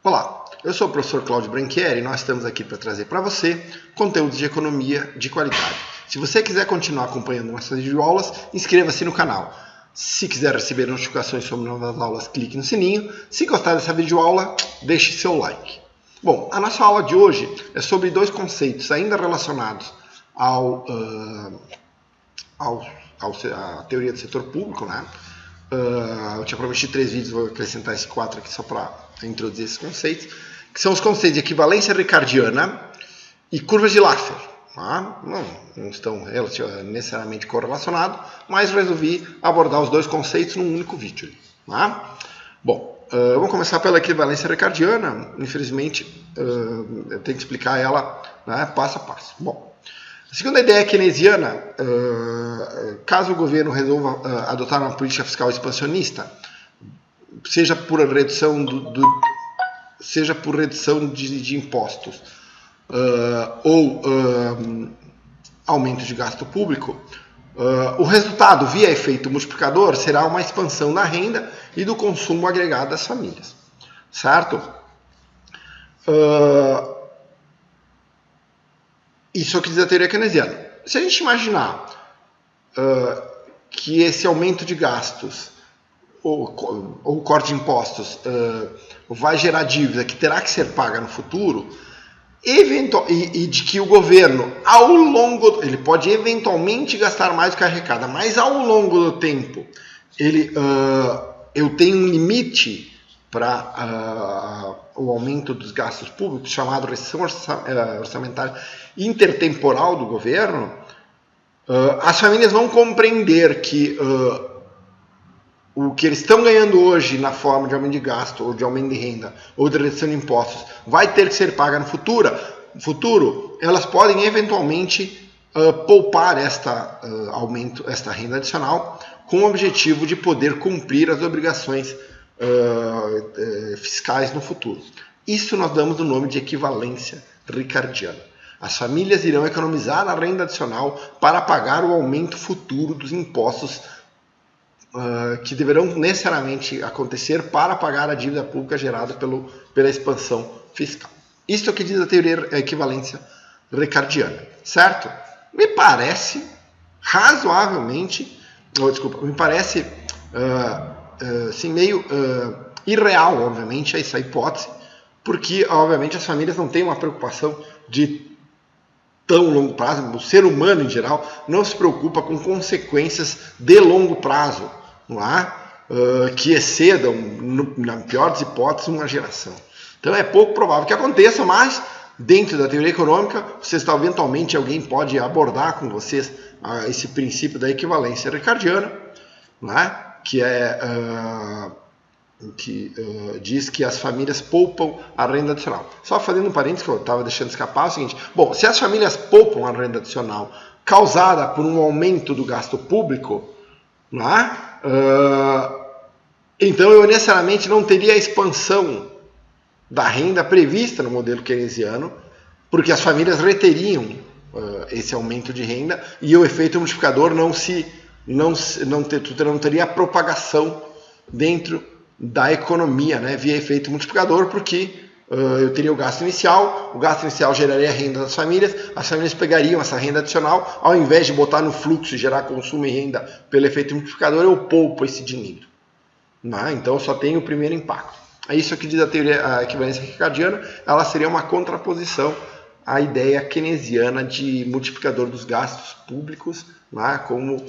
Olá, eu sou o professor Cláudio Branchieri e nós estamos aqui para trazer para você conteúdos de economia de qualidade. Se você quiser continuar acompanhando nossas videoaulas, inscreva-se no canal. Se quiser receber notificações sobre novas aulas, clique no sininho. Se gostar dessa videoaula, deixe seu like. Bom, a nossa aula de hoje é sobre dois conceitos ainda relacionados à teoria do setor público, né? Eu tinha prometido 3 vídeos, vou acrescentar esse 4 aqui só para introduzir esses conceitos, que são os conceitos de equivalência ricardiana e curvas de Laffer. Tá? Não estão necessariamente correlacionados, mas resolvi abordar os dois conceitos num único vídeo. Tá? Bom, vamos começar pela equivalência ricardiana. Infelizmente, eu tenho que explicar ela, né, passo a passo. Bom, a segunda ideia keynesiana, caso o governo resolva adotar uma política fiscal expansionista, seja por redução de impostos ou aumento de gasto público, o resultado via efeito multiplicador será uma expansão da renda e do consumo agregado das famílias, certo? Isso é o que diz a teoria keynesiana. Se a gente imaginar que esse aumento de gastos ou corte de impostos vai gerar dívida que terá que ser paga no futuro, e de que o governo, ele pode eventualmente gastar mais do que arrecada, mas ao longo do tempo eu tenho um limite para o aumento dos gastos públicos, chamado restrição orçamentária intertemporal do governo, as famílias vão compreender que o que eles estão ganhando hoje na forma de aumento de gasto, ou de aumento de renda, ou de redução de impostos, vai ter que ser paga no futuro, elas podem eventualmente poupar esta renda adicional com o objetivo de poder cumprir as obrigações fiscais no futuro. Isso nós damos o nome de equivalência ricardiana. As famílias irão economizar a renda adicional para pagar o aumento futuro dos impostos que deverão necessariamente acontecer para pagar a dívida pública gerada pela expansão fiscal. Isso é o que diz a teoria da equivalência ricardiana, certo? Me parece meio irreal, obviamente, essa hipótese, porque, obviamente, as famílias não têm uma preocupação de tão longo prazo. O ser humano, em geral, não se preocupa com consequências de longo prazo, não é? Que excedam, na pior das hipóteses, uma geração. Então é pouco provável que aconteça, mas dentro da teoria econômica, eventualmente alguém pode abordar com vocês esse princípio da equivalência ricardiana, não é? Que diz que as famílias poupam a renda adicional. Só fazendo um parênteses que eu estava deixando escapar, é o seguinte: bom, se as famílias poupam a renda adicional causada por um aumento do gasto público, não é? Então eu necessariamente não teria a expansão da renda prevista no modelo keynesiano, porque as famílias reteriam esse aumento de renda e o efeito multiplicador não teria a propagação dentro da economia, né, via efeito multiplicador, porque eu teria o gasto inicial geraria a renda das famílias, as famílias pegariam essa renda adicional, ao invés de botar no fluxo e gerar consumo e renda pelo efeito multiplicador, eu poupo esse dinheiro. Né? Então só tem o primeiro impacto. É isso que diz a teoria, a equivalência ricardiana. Ela seria uma contraposição à ideia keynesiana de multiplicador dos gastos públicos, né, como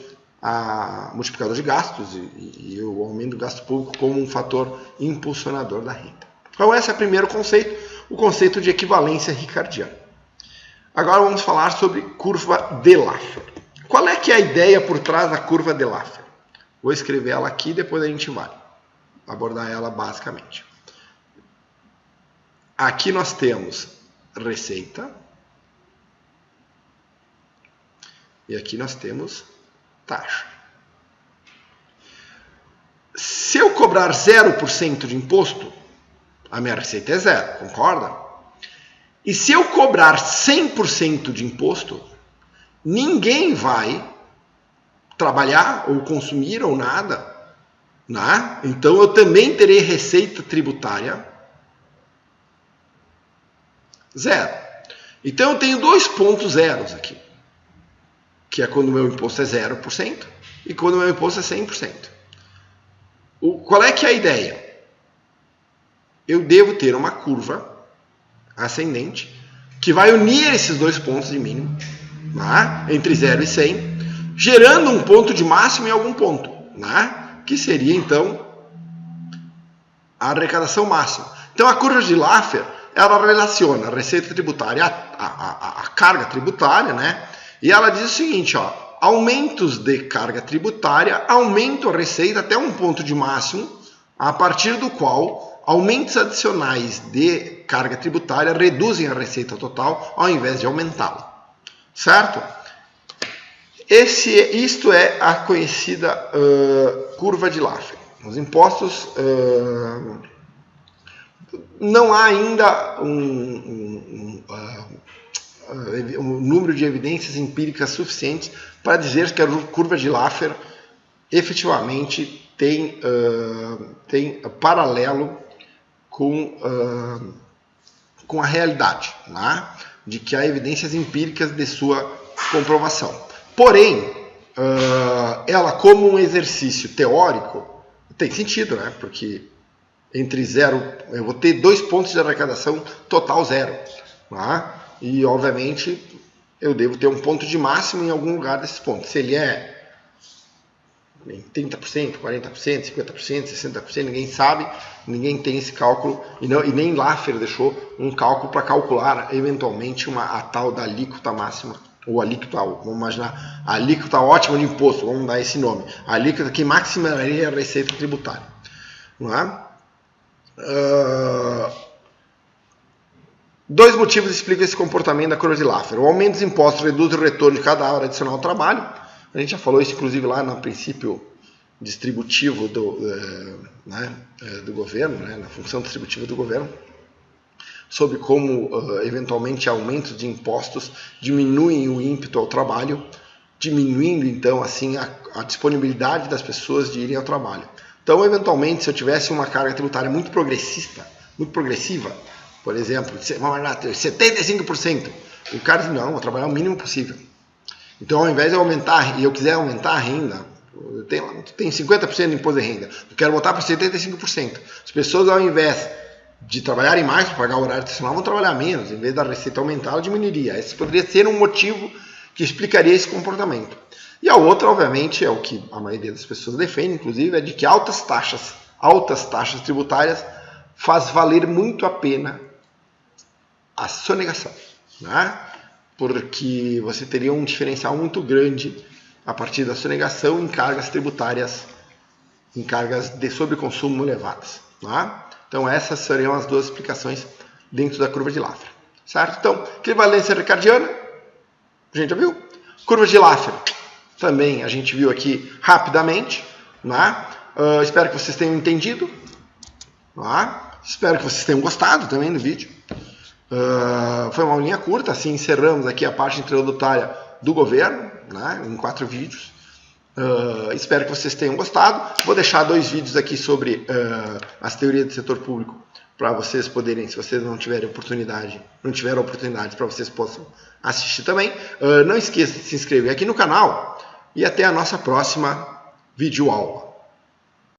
multiplicador de gastos e o aumento do gasto público como um fator impulsionador da renda. Então esse é o primeiro conceito, o conceito de equivalência ricardiana. Agora vamos falar sobre curva de Laffer. Qual é que é a ideia por trás da curva de Laffer? Vou escrever ela aqui e depois a gente vai abordar ela basicamente. Aqui nós temos receita e aqui nós temos taxa. Se eu cobrar 0% de imposto, a minha receita é zero, concorda? E se eu cobrar 100% de imposto, ninguém vai trabalhar ou consumir ou nada, né? Então eu também terei receita tributária Zero. Então eu tenho dois pontos zeros aqui, que é quando o meu imposto é 0% e quando o meu imposto é 100%. Qual é que é a ideia? Eu devo ter uma curva ascendente que vai unir esses dois pontos de mínimo, né, entre 0 e 100, gerando um ponto de máximo em algum ponto, né, que seria então a arrecadação máxima. Então a curva de Laffer, ela relaciona a receita tributária à carga tributária, né, e ela diz o seguinte, ó, aumentos de carga tributária aumentam a receita até um ponto de máximo, a partir do qual aumentos adicionais de carga tributária reduzem a receita total ao invés de aumentá-la. Certo? Isto é a conhecida curva de Laffer. Os impostos, não há ainda um número de evidências empíricas suficientes para dizer que a curva de Laffer efetivamente tem paralelo com a realidade, né? De que há evidências empíricas de sua comprovação. Porém, ela como um exercício teórico tem sentido, né? Porque entre zero, eu vou ter 2 pontos de arrecadação total zero, né? E obviamente eu devo ter um ponto de máximo em algum lugar desses pontos. Se ele é 30%, 40%, 50%, 60%, ninguém sabe, ninguém tem esse cálculo, e nem Laffer deixou um cálculo para calcular eventualmente a tal da alíquota máxima, ou alíquota, vamos imaginar, a alíquota ótima de imposto, vamos dar esse nome, a alíquota que maximizaria a receita tributária. Não é? Dois motivos explicam esse comportamento da curva de Laffer. O aumento dos impostos reduz o retorno de cada hora adicional ao trabalho. A gente já falou isso, inclusive, lá no princípio distributivo do governo, né, na função distributiva do governo, sobre como, eventualmente, aumentos de impostos diminuem o ímpeto ao trabalho, diminuindo, então, assim, a disponibilidade das pessoas de irem ao trabalho. Então, eventualmente, se eu tivesse uma carga tributária muito progressiva, por exemplo, 75%, o cara diz, não, vou trabalhar o mínimo possível. Então, ao invés de aumentar, e eu quiser aumentar a renda, eu tenho 50% de imposto de renda, eu quero botar para 75%. As pessoas, ao invés de trabalharem mais para pagar o horário adicional, vão trabalhar menos. Em vez da receita aumentar, ela diminuiria. Esse poderia ser um motivo que explicaria esse comportamento. E a outra, obviamente, é o que a maioria das pessoas defende, inclusive, é de que altas taxas tributárias faz valer muito a pena a sonegação, né? Porque você teria um diferencial muito grande a partir da sonegação em cargas tributárias, em cargas de sobreconsumo elevadas, né? Então essas seriam as duas explicações dentro da curva de Laffer, certo? Então, equivalência ricardiana, a gente já viu. Curva de Laffer, também a gente viu aqui rapidamente, né? Espero que vocês tenham entendido, né? Espero que vocês tenham gostado também do vídeo. Foi uma aulinha curta, assim encerramos aqui a parte introdutória do governo, né, em 4 vídeos. Espero que vocês tenham gostado. Vou deixar 2 vídeos aqui sobre as teorias do setor público para vocês poderem, se vocês não tiverem oportunidade, para vocês possam assistir também. Não esqueça de se inscrever aqui no canal e até a nossa próxima videoaula.